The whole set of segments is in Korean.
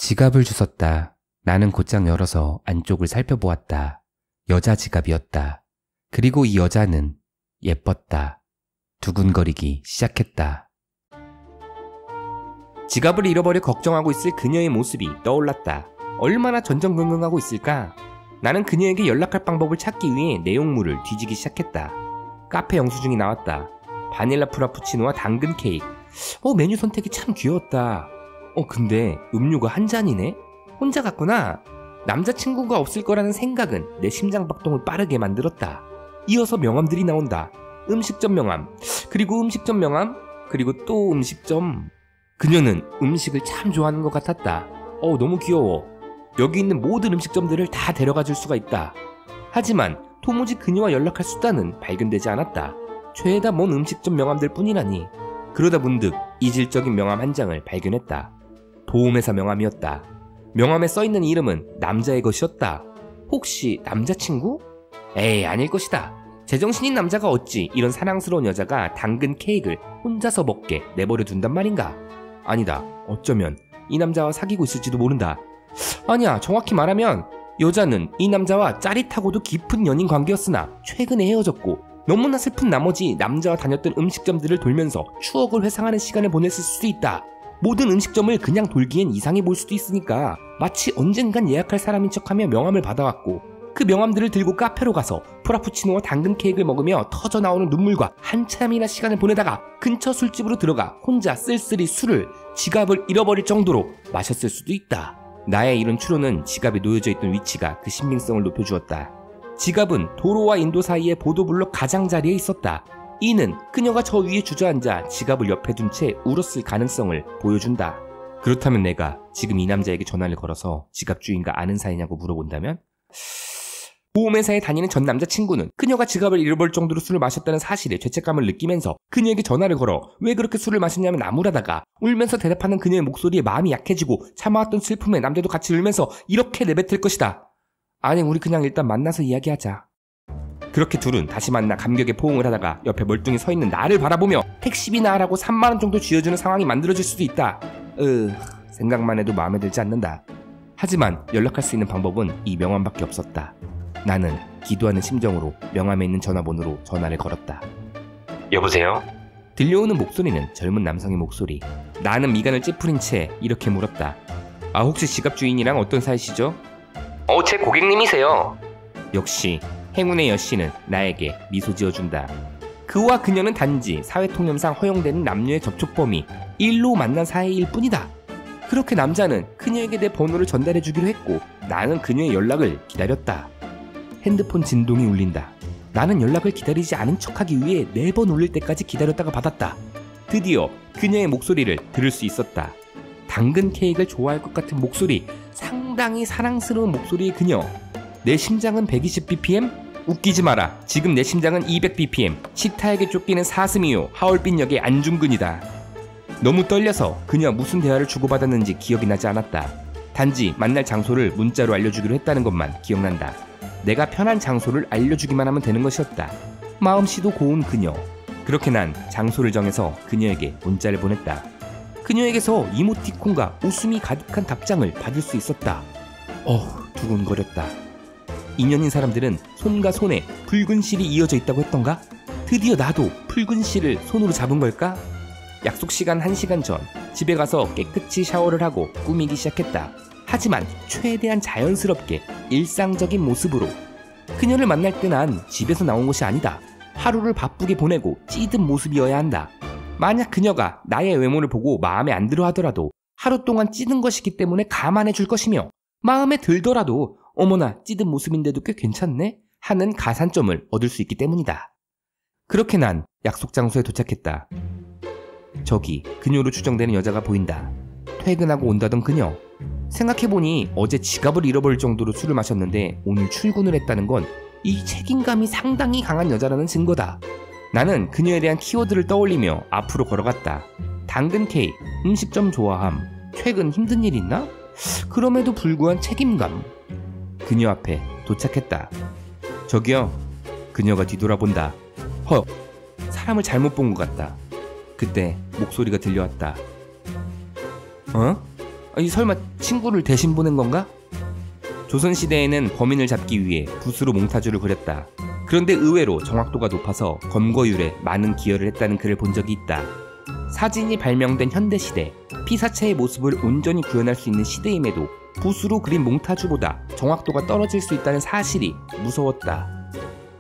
지갑을 주웠다. 나는 곧장 열어서 안쪽을 살펴보았다. 여자 지갑이었다. 그리고 이 여자는 예뻤다. 두근거리기 시작했다. 지갑을 잃어버려 걱정하고 있을 그녀의 모습이 떠올랐다. 얼마나 전전긍긍하고 있을까? 나는 그녀에게 연락할 방법을 찾기 위해 내용물을 뒤지기 시작했다. 카페 영수증이 나왔다. 바닐라 프라푸치노와 당근 케이크. 메뉴 선택이 참 귀여웠다. 근데 음료가 한 잔이네? 혼자 갔구나. 남자친구가 없을 거라는 생각은 내 심장박동을 빠르게 만들었다. 이어서 명함들이 나온다. 음식점 명함, 그리고 음식점 명함, 그리고 또 음식점. 그녀는 음식을 참 좋아하는 것 같았다. 너무 귀여워. 여기 있는 모든 음식점들을 다 데려가 줄 수가 있다. 하지만 도무지 그녀와 연락할 수단은 발견되지 않았다. 죄다 먼 음식점 명함들 뿐이라니. 그러다 문득 이질적인 명함 한 장을 발견했다. 보험회사 명함이었다. 명함에 써있는 이름은 남자의 것이었다. 혹시 남자친구? 에이, 아닐 것이다. 제정신인 남자가 어찌 이런 사랑스러운 여자가 당근 케이크를 혼자서 먹게 내버려 둔단 말인가? 아니다. 어쩌면 이 남자와 사귀고 있을지도 모른다. 아니야, 정확히 말하면 여자는 이 남자와 짜릿하고도 깊은 연인 관계였으나 최근에 헤어졌고 너무나 슬픈 나머지 남자와 다녔던 음식점들을 돌면서 추억을 회상하는 시간을 보냈을 수도 있다. 모든 음식점을 그냥 돌기엔 이상해 보일 수도 있으니까 마치 언젠간 예약할 사람인 척하며 명함을 받아왔고 그 명함들을 들고 카페로 가서 프라푸치노와 당근 케이크를 먹으며 터져나오는 눈물과 한참이나 시간을 보내다가 근처 술집으로 들어가 혼자 쓸쓸히 술을, 지갑을 잃어버릴 정도로 마셨을 수도 있다. 나의 이런 추론은 지갑에 놓여져 있던 위치가 그 신빙성을 높여주었다. 지갑은 도로와 인도 사이의 보도블록 가장자리에 있었다. 이는 그녀가 저 위에 주저앉아 지갑을 옆에 둔 채 울었을 가능성을 보여준다. 그렇다면 내가 지금 이 남자에게 전화를 걸어서 지갑 주인과 아는 사이냐고 물어본다면? 보험회사에 다니는 전 남자친구는 그녀가 지갑을 잃어버릴 정도로 술을 마셨다는 사실에 죄책감을 느끼면서 그녀에게 전화를 걸어 왜 그렇게 술을 마셨냐며 나무라다가 울면서 대답하는 그녀의 목소리에 마음이 약해지고 참아왔던 슬픔에 남자도 같이 울면서 이렇게 내뱉을 것이다. 아니, 우리 그냥 일단 만나서 이야기하자. 그렇게 둘은 다시 만나 감격에 포옹을 하다가 옆에 멀뚱히 서있는 나를 바라보며 택시비나 하라고 3만원 정도 쥐어주는 상황이 만들어질 수도 있다. 생각만 해도 마음에 들지 않는다. 하지만 연락할 수 있는 방법은 이 명함밖에 없었다. 나는 기도하는 심정으로 명함에 있는 전화번호로 전화를 걸었다. 여보세요? 들려오는 목소리는 젊은 남성의 목소리. 나는 미간을 찌푸린 채 이렇게 물었다. 혹시 지갑 주인이랑 어떤 사이시죠? 제 고객님이세요. 역시 행운의 여씨는 나에게 미소 지어준다. 그와 그녀는 단지 사회통념상 허용되는 남녀의 접촉 범위 1로 만난 사이일 뿐이다. 그렇게 남자는 그녀에게 내 번호를 전달해주기로 했고 나는 그녀의 연락을 기다렸다. 핸드폰 진동이 울린다. 나는 연락을 기다리지 않은 척하기 위해 4번 울릴 때까지 기다렸다가 받았다. 드디어 그녀의 목소리를 들을 수 있었다. 당근 케이크를 좋아할 것 같은 목소리, 상당히 사랑스러운 목소리의 그녀. 내 심장은 120bpm? 웃기지 마라. 지금 내 심장은 200bpm. 치타에게 쫓기는 사슴이요 하얼빈 역의 안중근이다. 너무 떨려서 그녀와 무슨 대화를 주고받았는지 기억이 나지 않았다. 단지 만날 장소를 문자로 알려주기로 했다는 것만 기억난다. 내가 편한 장소를 알려주기만 하면 되는 것이었다. 마음씨도 고운 그녀. 그렇게 난 장소를 정해서 그녀에게 문자를 보냈다. 그녀에게서 이모티콘과 웃음이 가득한 답장을 받을 수 있었다. 두근거렸다. 인연인 사람들은 손과 손에 붉은 실이 이어져 있다고 했던가? 드디어 나도 붉은 실을 손으로 잡은 걸까? 약속 시간 1시간 전 집에 가서 깨끗이 샤워를 하고 꾸미기 시작했다. 하지만 최대한 자연스럽게 일상적인 모습으로. 그녀를 만날 때 난 집에서 나온 것이 아니다. 하루를 바쁘게 보내고 찌든 모습이어야 한다. 만약 그녀가 나의 외모를 보고 마음에 안 들어 하더라도 하루 동안 찌든 것이기 때문에 감안해 줄 것이며 마음에 들더라도 어머나 찌든 모습인데도 꽤 괜찮네? 하는 가산점을 얻을 수 있기 때문이다. 그렇게 난 약속 장소에 도착했다. 저기 그녀로 추정되는 여자가 보인다. 퇴근하고 온다던 그녀. 생각해보니 어제 지갑을 잃어버릴 정도로 술을 마셨는데 오늘 출근을 했다는 건 이 책임감이 상당히 강한 여자라는 증거다. 나는 그녀에 대한 키워드를 떠올리며 앞으로 걸어갔다. 당근 케이크, 음식점 좋아함, 최근 힘든 일 있나? 그럼에도 불구한 책임감. 그녀 앞에 도착했다. 저기요. 그녀가 뒤돌아본다. 사람을 잘못 본 것 같다. 그때 목소리가 들려왔다. 아니 설마 친구를 대신 보낸 건가? 조선시대에는 범인을 잡기 위해 붓으로 몽타주를 그렸다. 그런데 의외로 정확도가 높아서 검거율에 많은 기여를 했다는 글을 본 적이 있다. 사진이 발명된 현대시대, 피사체의 모습을 온전히 구현할 수 있는 시대임에도 붓으로 그린 몽타주보다 정확도가 떨어질 수 있다는 사실이 무서웠다.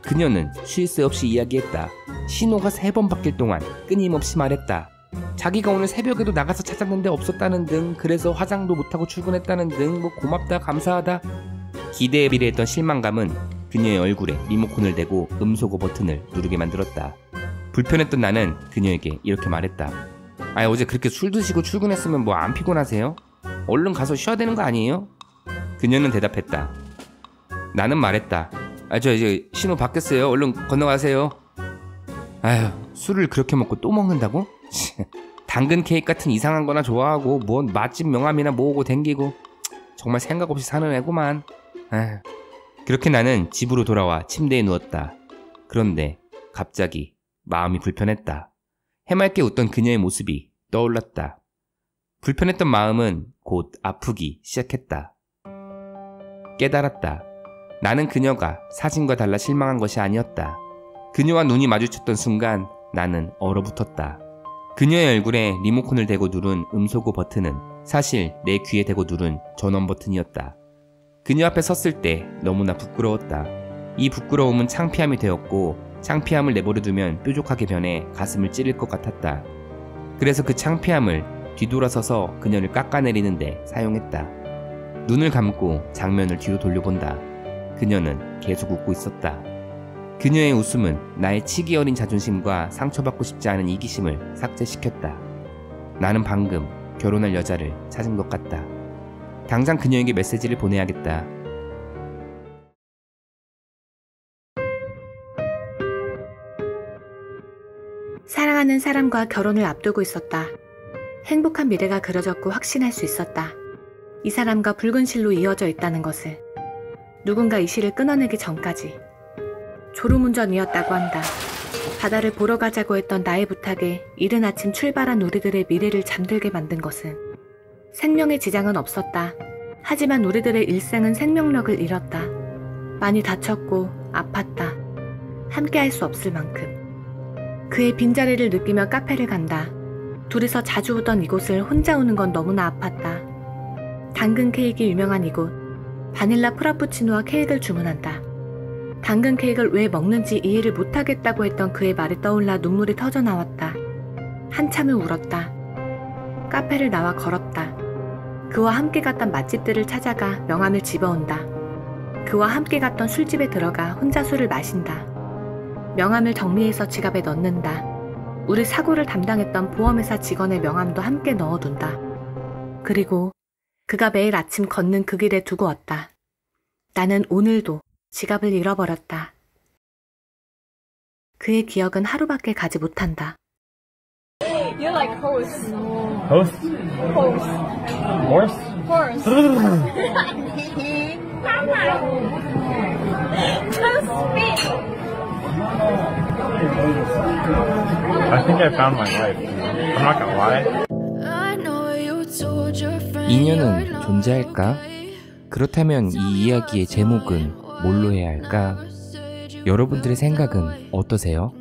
그녀는 쉴 새 없이 이야기했다. 신호가 3번 바뀔 동안 끊임없이 말했다. 자기가 오늘 새벽에도 나가서 찾았는데 없었다는 등, 그래서 화장도 못하고 출근했다는 등, 뭐 고맙다 감사하다. 기대에 비례했던 실망감은 그녀의 얼굴에 리모컨을 대고 음소거 버튼을 누르게 만들었다. 불편했던 나는 그녀에게 이렇게 말했다. 아, 어제 그렇게 술 드시고 출근했으면 뭐 안 피곤하세요? 얼른 가서 쉬어야 되는 거 아니에요? 그녀는 대답했다. 나는 말했다. 아, 저 이제 신호 바뀌었어요. 얼른 건너가세요. 아휴, 술을 그렇게 먹고 또 먹는다고? 당근 케이크 같은 이상한 거나 좋아하고 뭔 맛집 명함이나 모으고 댕기고 정말 생각 없이 사는 애구만. 아휴. 그렇게 나는 집으로 돌아와 침대에 누웠다. 그런데 갑자기 마음이 불편했다. 해맑게 웃던 그녀의 모습이 떠올랐다. 불편했던 마음은 곧 아프기 시작했다. 깨달았다. 나는 그녀가 사진과 달라 실망한 것이 아니었다. 그녀와 눈이 마주쳤던 순간 나는 얼어붙었다. 그녀의 얼굴에 리모컨을 대고 누른 음소거 버튼은 사실 내 귀에 대고 누른 전원 버튼이었다. 그녀 앞에 섰을 때 너무나 부끄러웠다. 이 부끄러움은 창피함이 되었고 창피함을 내버려두면 뾰족하게 변해 가슴을 찌를 것 같았다. 그래서 그 창피함을 뒤돌아서서 그녀를 깎아내리는데 사용했다. 눈을 감고 장면을 뒤로 돌려본다. 그녀는 계속 웃고 있었다. 그녀의 웃음은 나의 치기 어린 자존심과 상처받고 싶지 않은 이기심을 삭제시켰다. 나는 방금 결혼할 여자를 찾은 것 같다. 당장 그녀에게 메시지를 보내야겠다. 사랑하는 사람과 결혼을 앞두고 있었다. 행복한 미래가 그려졌고 확신할 수 있었다. 이 사람과 붉은 실로 이어져 있다는 것을. 누군가 이 실을 끊어내기 전까지. 졸음운전이었다고 한다. 바다를 보러 가자고 했던 나의 부탁에 이른 아침 출발한 우리들의 미래를 잠들게 만든 것은 생명에 지장은 없었다. 하지만 우리들의 일생은 생명력을 잃었다. 많이 다쳤고 아팠다. 함께할 수 없을 만큼. 그의 빈자리를 느끼며 카페를 간다. 둘이서 자주 오던 이곳을 혼자 오는 건 너무나 아팠다. 당근 케이크 유명한 이곳. 바닐라 프라푸치노와 케이크를 주문한다. 당근 케이크를 왜 먹는지 이해를 못하겠다고 했던 그의 말이 떠올라 눈물이 터져 나왔다. 한참을 울었다. 카페를 나와 걸었다. 그와 함께 갔던 맛집들을 찾아가 명함을 집어온다. 그와 함께 갔던 술집에 들어가 혼자 술을 마신다. 명함을 정리해서 지갑에 넣는다. 우리 사고를 담당했던 보험회사 직원의 명함도 함께 넣어둔다. 그리고 그가 매일 아침 걷는 그 길에 두고 왔다. 나는 오늘도 지갑을 잃어버렸다. 그의 기억은 하루밖에 가지 못한다. You're like host. Host? Host. Horse? Horse. Just speak. I think I found my wife. I'm not gonna lie. 인연은 존재할까? 그렇다면 이 이야기의 제목은 뭘로 해야 할까? 여러분들의 생각은 어떠세요?